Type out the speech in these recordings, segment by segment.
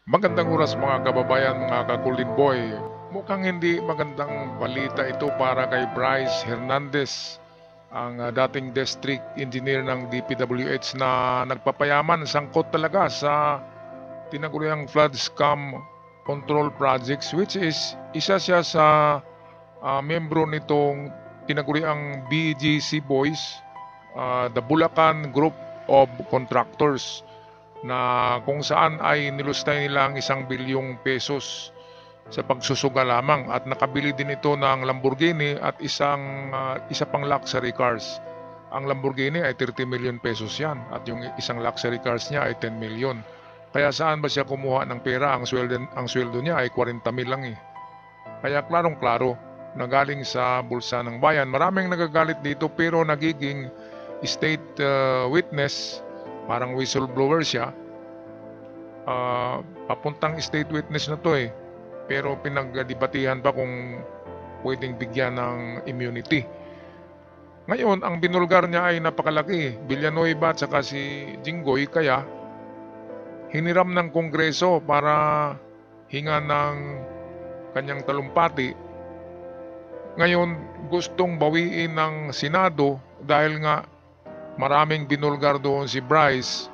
Magandang oras mga kababayan, mga kakulit boy. Mukhang hindi magandang balita ito para kay Bryce Hernandez, ang dating district engineer ng DPWH na nagpapayaman sangkot talaga sa tinaguriang flood scam control projects, which is isa siya sa membro nitong tinaguriang BGC Boys, the Bulacan Group of Contractors, na kung saan ay nilustay nila ang 1 bilyong pesos sa pagsusuga lamang, at nakabili din ito ng Lamborghini at isa pang luxury cars. Ang Lamborghini ay 30 million pesos yan, at yung isang luxury cars niya ay 10 million. Kaya saan ba siya kumuha ng pera? Ang sweldo niya ay 40 mil lang eh. Kaya klarong-klaro na galing sa bulsa ng bayan. Maraming nagagalit dito pero nagiging state witness, parang whistleblower siya. Papuntang state witness na to eh, pero pinagdebatihan pa kung pwedeng bigyan ng immunity. Ngayon, ang binulgar niya ay napakalaki, Villanueva at saka si Jinggoy, kaya hiniram ng Kongreso para hinga ng kanyang talumpati. Ngayon, gustong bawiin ng Senado dahil nga maraming binulgar doon si Bryce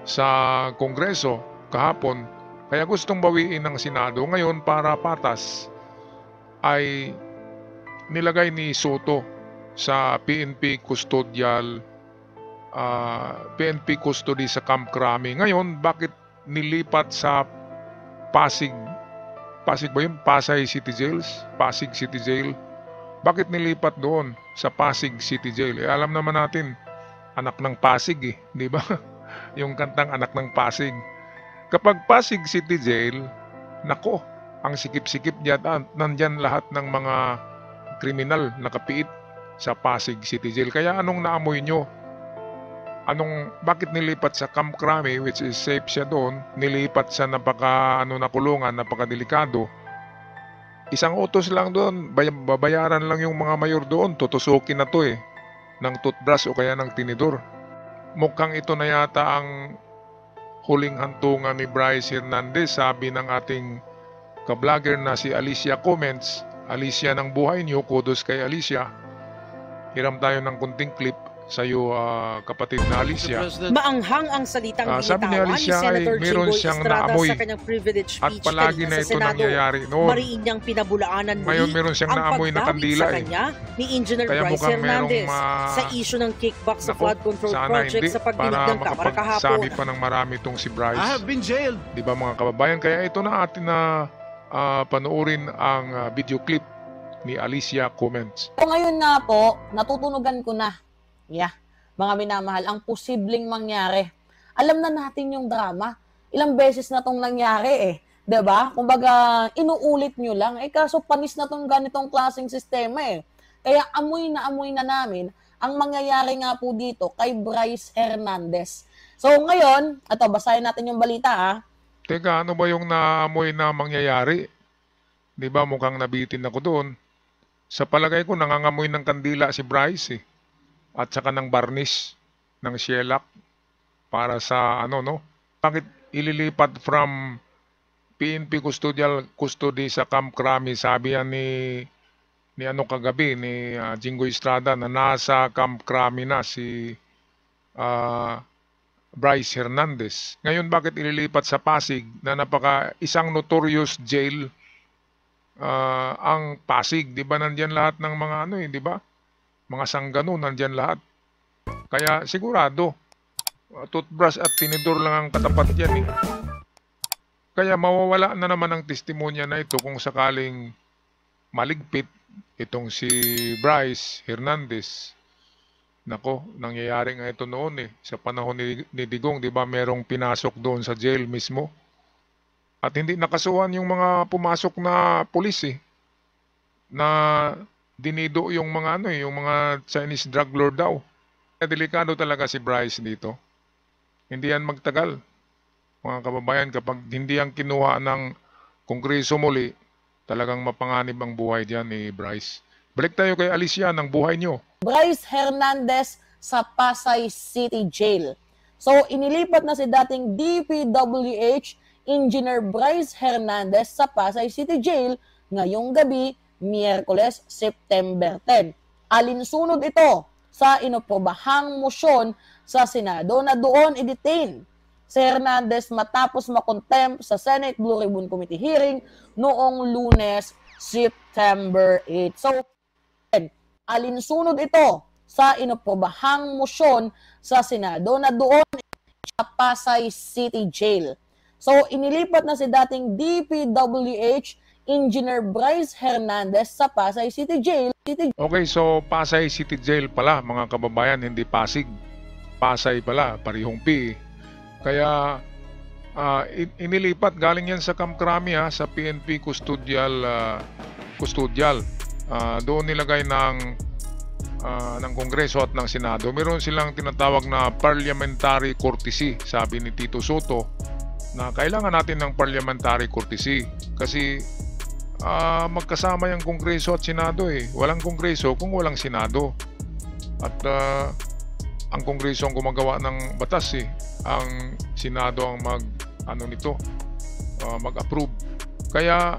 sa Kongreso kahapon, kaya gustong bawiin ng Senado. Ngayon, para patas, ay nilagay ni Soto sa PNP custody sa Camp Crame. Ngayon, bakit nilipat sa Pasig ba yun? Pasay City Jails? Pasig City Jail. Bakit nilipat doon sa Pasig City Jail? Alam naman natin, anak ng Pasig eh, di ba? Yung kantang Anak ng Pasig. Kapag Pasig City Jail, nako, ang sikip-sikip diyan, nandyan lahat ng mga kriminal nakapiit sa Pasig City Jail. Kaya anong naamoy nyo? Bakit nilipat sa Camp Crame, which is safe siya doon, nilipat sa kulungan, napakadelikado? Isang utos lang doon, babayaran lang yung mga mayor doon, tutusukin na to eh, ng toothbrush o kaya ng tinidor. Mukhang ito na yata ang huling hantungan ni Bryce Hernandez, sabi ng ating ka-vlogger na si Alicia Comments. Alicia ng buhay niyo, kudos kay Alicia. Hiram tayo ng kunting clip sa iyo, kapatid na Alicia. Maanghang ang salitang sabi ni Alicia ay meron siyang naamoy sa kanyang privilege speech at palagi na ito nangyayari noon. Mariin niyang pinabulaanan Ngayon meron siyang naamoy na kandila sa kanya ni Engineer Kaya Bryce Hernandez sa issue ng kickback sa flood control project sa pagdinig ng Kamara kahapon. Sabi pa ng marami itong si Bryce. I have been jailed. Diba mga kababayan? Kaya ito na atin na panoorin ang video clip ni Alicia Comments. So ngayon nga po, natutunugan ko na. Mga minamahal, ang posibleng mangyari. Alam na natin yung drama. Ilang beses na tong nangyari eh. 'Di ba? Kumbaga, inuulit nyo lang. Kaso panis na tong ganitong klaseng sistema eh. Kaya amoy na namin ang mangyayari nga po dito kay Bryce Hernandez. So ngayon, basahin natin yung balita ha. Teka, ano ba yung naamoy na mangyayari? 'Di ba mukhang nabitin ako doon? Sa palagay ko, nangangamoy ng kandila si Bryce eh. At saka ng varnish ng shellac para sa Bakit ililipat from PNP custody sa Camp Crame? Sabi yan ni kagabi ni Jinggoy Estrada na nasa Camp Crame na si Bryce Hernandez. Ngayon, bakit ililipat sa Pasig na isang notorious jail ang Pasig? Di ba nandyan lahat ng mga di ba? Mga sanggano, nandyan lahat. Kaya sigurado, toothbrush at tinidor lang ang katapat yan eh. Kaya mawawala na naman ang testimonya na ito kung sakaling maligpit itong si Bryce Hernandez. Nako, nangyayari nga ito noon eh. Sa panahon ni Digong, di ba merong pinasok doon sa jail mismo? At hindi nakasuhan yung mga pumasok na pulis eh. Na dinido yung mga yung mga Chinese drug lord daw. Delikado talaga si Bryce dito. Hindi yan magtagal, mga kababayan. Kapag hindi yan kinuha ng Kongreso muli, talagang mapanganib ang buhay diyan ni Bryce. Balik tayo kay Alicia ng buhay nyo. Bryce Hernandez sa Pasay City Jail. So inilipat na si dating DPWH Engineer Bryce Hernandez sa Pasay City Jail ngayong gabi, Miyerkules, September 10. Alinsunod ito sa inoprobahang motion sa Senado na doon i-detain si Hernandez matapos makontempt sa Senate Blue Ribbon Committee hearing noong Lunes, September 8. So, alinsunod ito sa inoprobahang motion sa Senado na doon sa Pasay City Jail. So, inilipat na si dating DPWH Engineer Bryce Hernandez sa Pasay City Jail. Okay, so Pasay City Jail pala mga kababayan, hindi Pasig. Pasay pala, parihong P. Kaya inilipat, galing yan sa Camp Crame sa PNP Custodial. Doon nilagay ng Kongreso at ng Senado. Meron silang tinatawag na parliamentary courtesy, sabi ni Tito Soto, na kailangan natin ng parliamentary courtesy kasi magkasama yung Kongreso at Senado eh. Walang Kongreso kung walang Senado. At ang Kongreso ang gumagawa ng batas eh. Ang Senado ang mag-approve. Kaya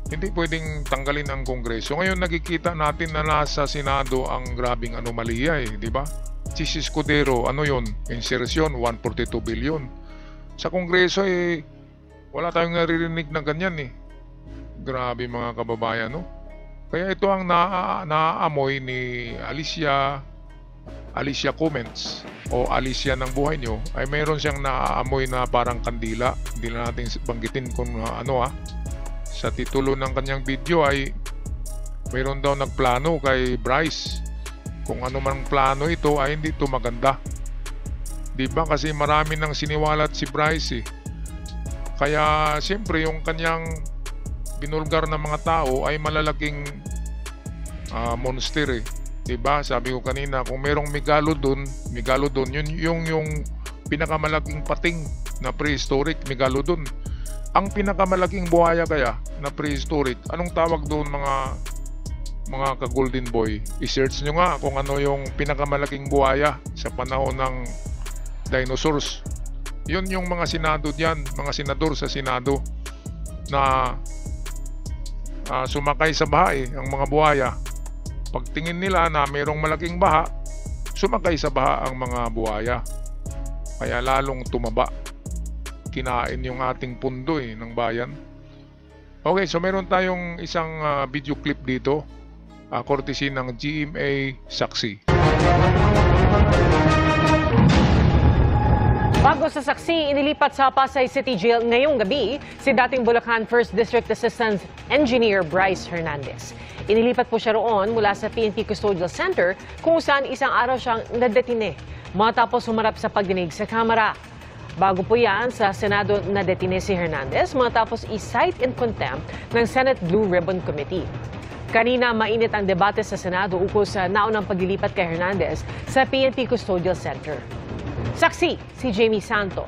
hindi pwedeng tanggalin ang Kongreso. Ngayon nakikita natin na nasa Senado ang grabing anomalya eh, di ba? Chis Escudero, ano yon? Insertion 142 billion. Sa Kongreso eh wala tayong naririnig na ganyan eh. Grabe mga kababayan, no? Kaya ito ang naaamoy ni Alicia Comments o Alicia ng buhay nyo, ay mayroon siyang naaamoy na parang kandila. Hindi na natin banggitin kung sa titulo ng kanyang video ay mayroon daw nagplano kay Bryce. Kung ano man plano ito ay hindi ito maganda. Diba? Kasi marami nang siniwalat si Bryce eh. Kaya siyempre yung kanyang binulgar na mga tao ay malalaking monster eh. Diba? Sabi ko kanina, kung merong megalodon yung pinakamalaking pating na prehistoric megalodon. Ang pinakamalaking buhaya kaya na prehistoric, anong tawag doon mga ka-golden boy? I-search nyo nga kung ano yung pinakamalaking buhaya sa panahon ng dinosaurs. Yun yung mga senado diyan, mga senador sa Senado na sumakay sa baha eh, ang mga buhaya. Pagtingin nila na mayroong malaking baha, sumakay sa baha ang mga buhaya. Kaya lalong tumaba. Kinain yung ating pundo eh, ng bayan. Okay, so meron tayong isang video clip dito, courtesy ng GMA Saksi. Bago sa saksi, inilipat sa Pasay City Jail ngayong gabi si dating Bulacan 1st District Assistant Engineer Bryce Hernandez. Inilipat po siya roon mula sa PNP Custodial Center kung saan isang araw siyang nadetine matapos humarap sa pagdinig sa Kamara. Bago po yan, sa Senado nadetine si Hernandez matapos i-cite in contempt ng Senate Blue Ribbon Committee. Kanina mainit ang debate sa Senado ukol sa naunang paglilipat kay Hernandez sa PNP Custodial Center. Saksi, si Jamie Santos.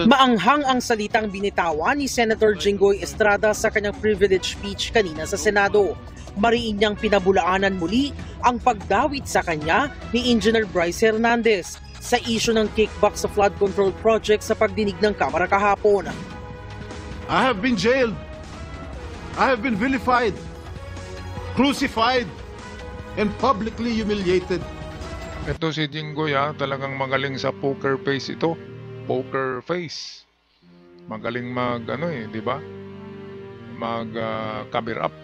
Maanghang ang salitang binitawan ni Senator Jinggoy Estrada sa kanyang privilege speech kanina sa Senado. Mariin niyang pinabulaanan muli ang pagdawit sa kanya ni Engineer Bryce Hernandez sa isyu ng kickback sa flood control project sa pagdinig ng Kamara kahapon. I have been jailed. I have been vilified, crucified, and publicly humiliated. Ito si Jinggoy talagang magaling sa poker face ito. Poker face. Magaling di ba? Cover up.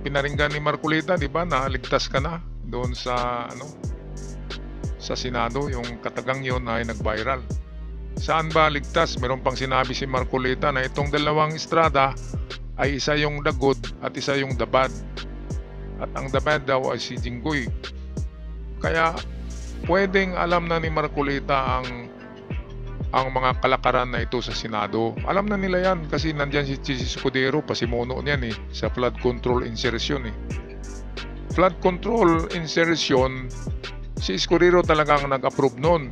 Pinaringgan ni Marcolita, di ba? Naligtas ka na doon sa sa Senado, yung katagang yon ay nag-viral. Saan ba ligtas? Meron pang sinabi si Marcolita na itong dalawang Estrada ay isa yung the good at isa yung the bad. At ang the bad daw ay si Jinggoy. Kaya pwedeng alam na ni Marcolita ang mga kalakaran na ito sa Senado. Alam na nila yan kasi nandyan si Chis Escudero, pasimuno niyan sa flood control insertion Flood control insertion, si Escudero talagang nag-approve nun.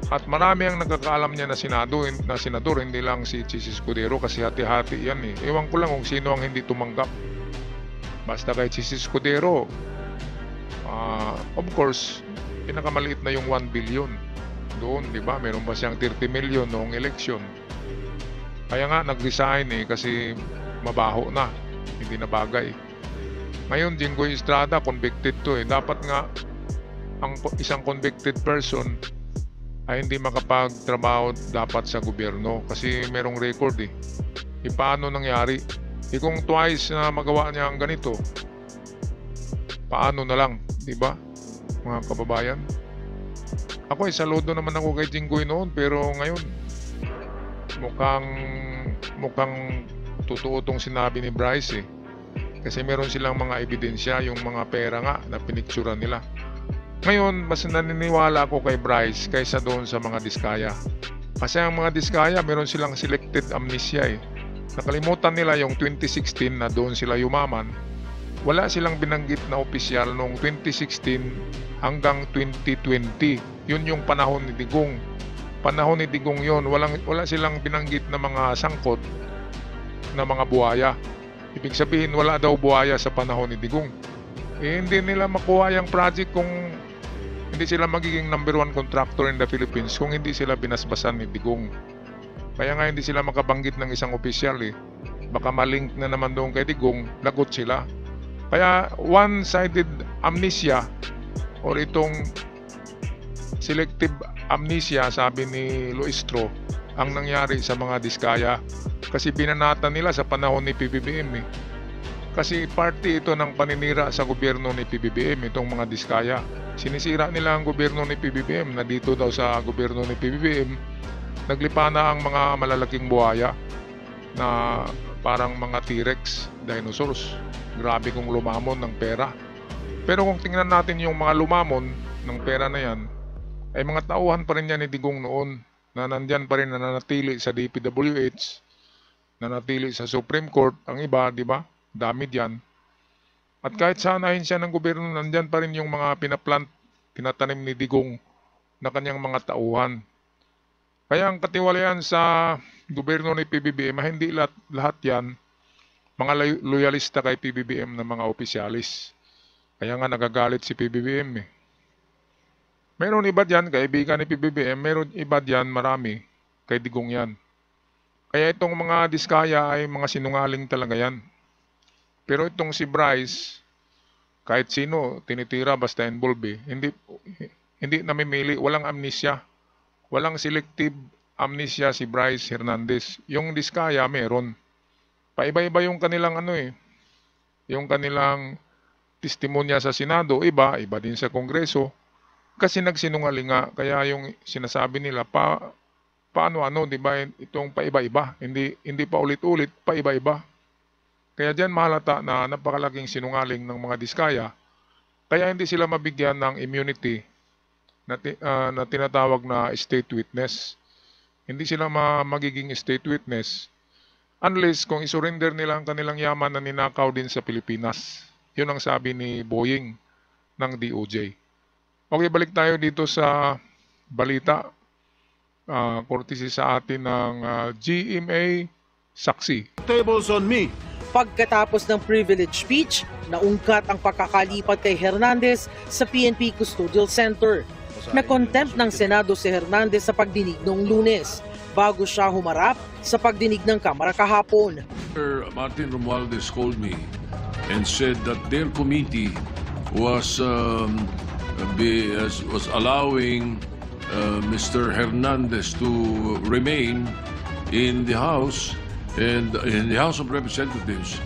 At marami ang nagkakaalam niya na senador, hindi lang si Chis Escudero kasi hati-hati yan Ewan ko lang kung sino ang hindi tumanggap. Basta kay Chis Escudero, of course, pinakamaliit na yung 1 billion. Doon, di ba? Meron pa siyang 30 million noong election. Kaya nga nag-resign kasi mabaho na, hindi na bagay. Ngayon, Jinggoy Estrada, convicted to Dapat nga, ang isang convicted person ay hindi makapagtrabaho dapat sa gobyerno kasi merong record paano nangyari? Kung twice na magawa niya ang ganito, paano na lang, di ba? Mga kababayan. Ako saludo naman ako kay Jinggoy noon, pero ngayon mukhang totoo tong sinabi ni Bryce Kasi meron silang mga ebidensya, yung mga pera nga na pinicturan nila. Ngayon, mas naniniwala ako kay Bryce kaysa doon sa mga Diskaya. Kasi ang mga Diskaya, meron silang selected amnesia Nakalimutan nila yung 2016 na doon sila yumaman. Wala silang binanggit na opisyal noong 2016 hanggang 2020. Yun yung panahon ni Digong. Panahon ni Digong yun. Wala silang binanggit na mga sangkot na mga buhaya. Ibig sabihin, wala daw buhaya sa panahon ni Digong. Hindi nila makuha yung project kung hindi sila magiging number 1 contractor in the Philippines kung hindi sila binasbasan ni Digong. Kaya nga hindi sila makabanggit ng isang opisyal Baka malink na naman doon kay Digong, lagot sila. Kaya one-sided amnesia or itong selective amnesia, sabi ni Luistro, ang nangyari sa mga Diskaya. Kasi binanatan nila sa panahon ni PBBM Kasi party ito ng paninira sa gobyerno ni PBBM, itong mga Diskaya. Sinisira nila ang gobyerno ni PBBM na dito daw sa gobyerno ni PBBM naglipa na ang mga malalaking buhaya na parang mga T-Rex, dinosaurs. Grabe kung lumamon ng pera. Pero kung tingnan natin yung mga lumamon ng pera na yan, ay mga tauhan pa rin yan ni Digong noon na nandyan pa rin, na nanatili sa DPWH, nanatili sa Supreme Court, ang iba, di ba? Dami diyan. At kahit sanahin siya ng gobyerno, nandyan pa rin yung mga pinaplant, tinatanim ni Digong na kanyang mga tauhan. Kaya ang katiwalayan sa gobyerno ni PBBM, hindi lahat yan mga loyalista kay PBBM na mga opisyalis. Kaya nga nagagalit si PBBM Meron iba diyan kaibigan ni PBBM, meron iba diyan marami kay Digong yan. Kaya itong mga Diskaya ay mga sinungaling talaga yan. Pero itong si Bryce, kahit sino tinitira basta involved hindi namimili, walang amnesia. Walang selective amnesia si Bryce Hernandez. Yung Diskaya meron. Paiba-iba yung kanilang yung kanilang testimonya sa Senado, iba din sa Kongreso. Kasi nagsinungaling nga, kaya yung sinasabi nila paano di ba itong paiba-iba, hindi pa ulit-ulit, paiba-iba. Kaya diyan mahalata na napakalaking sinungaling ng mga Diskaya. Kaya hindi sila mabigyan ng immunity na tinatawag na state witness. Hindi sila magiging state witness unless kung isurrender nila ang kanilang yaman na ninakaw din sa Pilipinas. Yun ang sabi ni Boying ng DOJ. Okay, balik tayo dito sa balita. Courtesy sa atin ng GMA Saksi. Tables on me. Pagkatapos ng privilege speech, naungkat ang pagkakalipat kay Hernandez sa PNP Custodial Center. Na-contempt ng Senado si Hernandez sa pagdinig noong Lunes bago siya humarap sa pagdinig ng Kamara kahapon. Martin Romualdez called me and said that their committee was allowing Mr. Hernandez to remain in the House and in the House of Representatives,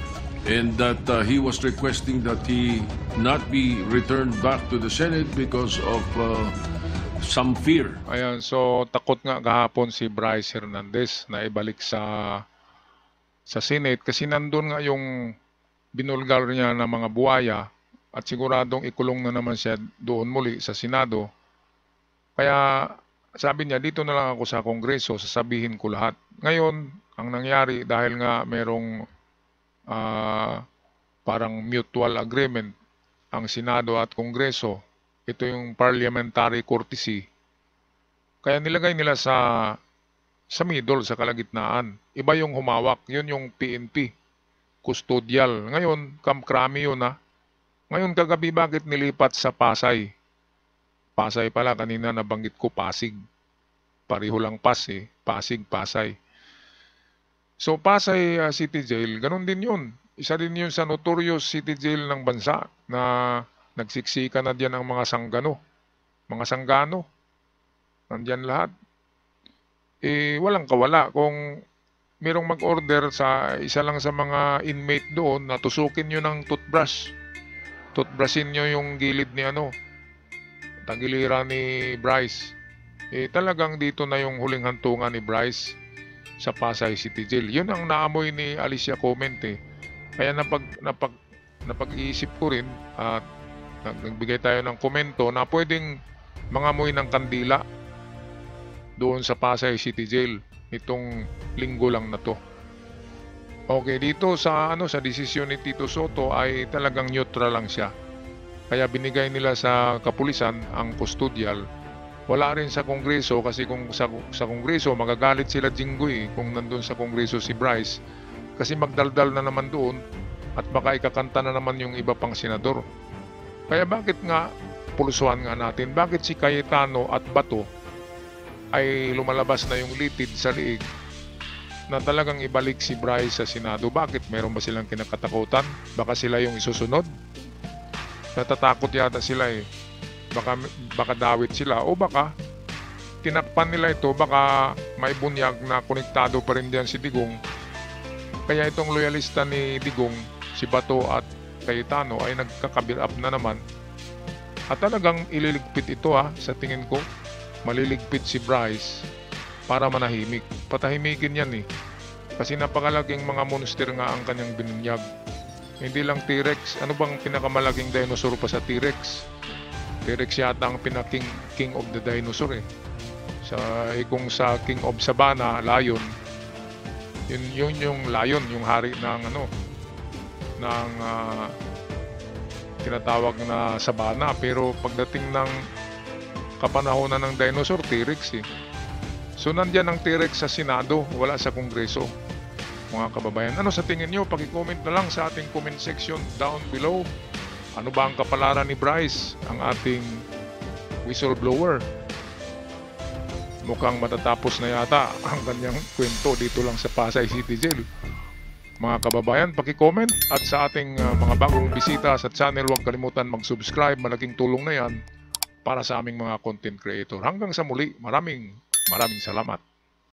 and that he was requesting that he not be returned back to the Senate because of some fear. Ayan, so takot nga kahapon si Bryce Hernandez na ibalik sa Senate kasi nandun nga yung binulgar niya ng mga buhaya at siguradong ikulong na naman siya doon muli sa Senado. Kaya sabi niya, dito na lang ako sa Kongreso, sasabihin ko lahat. Ngayon, ang nangyari dahil nga merong parang mutual agreement ang Senado at Kongreso, ito yung parliamentary courtesy. Kaya nilagay nila sa middle, sa kalagitnaan. Iba yung humawak, yun yung PNP, custodial. Ngayon, kamkrami yun Ngayon kagabi bakit nilipat sa Pasay? Pasay pala, kanina nabanggit ko Pasig. Pareho lang Pasig, Pasay. So Pasay City Jail, ganun din yun. Isa din yun sa notorious city jail ng bansa na nagsiksika na diyan ang mga sanggano. Nandyan lahat. Walang kawala. Kung merong mag-order sa isa lang sa mga inmate doon, na tusukin nyo ng toothbrush. Toothbrushin nyo yung gilid ni tagiliran ni Bryce. Talagang dito na yung huling hantungan ni Bryce sa Pasay City Jail. Yun ang naamoy ni Alicia Comment Kaya napag-iisip ko rin at nagbigay tayo ng komento na pwedeng mangamoy ng kandila doon sa Pasay City Jail nitong linggo lang na to. Okay, dito sa desisyon ni Tito Soto ay talagang neutral lang siya. Kaya binigay nila sa kapulisan ang custodial. Wala rin sa Kongreso kasi kung sa Kongreso magagalit sila Jinggoy kung nandun sa Kongreso si Bryce. Kasi magdaldal na naman doon at baka ikakanta na naman yung iba pang senador. Kaya bakit nga pulsuhan nga natin, bakit si Cayetano at Bato ay lumalabas na yung litid sa liig na talagang ibalik si Bryce sa Senado? Bakit? Meron ba silang kinakatakutan? Baka sila yung isusunod? Natatakot yata sila Baka dawit sila o baka tinakpan nila ito, baka may bunyag na konektado pa rin diyan si Digong. Kaya itong loyalista ni Digong, si Bato at Cayetano ay nagkakabir up na naman. At talagang ililigpit ito sa tingin ko. Maliligpit si Bryce para manahimik. Patahimikin yan Kasi napakalaking mga monster nga ang kanyang binunyag. Hindi lang T-Rex. Ano bang pinakamalaking dinosaur pa sa T-Rex? T-Rex yata ang king of the dinosaur kung sa King of Savannah, lion. Yun yung lion, yung hari ng tinatawag na sabana. Pero pagdating ng kapanahonan ng dinosaur, T-Rex So nandyan ang T-Rex sa Senado, wala sa Kongreso. Mga kababayan, ano sa tingin nyo? Paki-comment na lang sa ating comment section down below. Ano ba ang kapalaran ni Bryce, ang ating whistleblower? Mukhang matatapos na yata ang kanyang kwento dito lang sa Pasay City Jail. Mga kababayan, paki-comment at sa ating mga bagong bisita sa channel, huwag kalimutan mag-subscribe. Malaking tulong na yan para sa aming mga content creator. Hanggang sa muli, maraming salamat.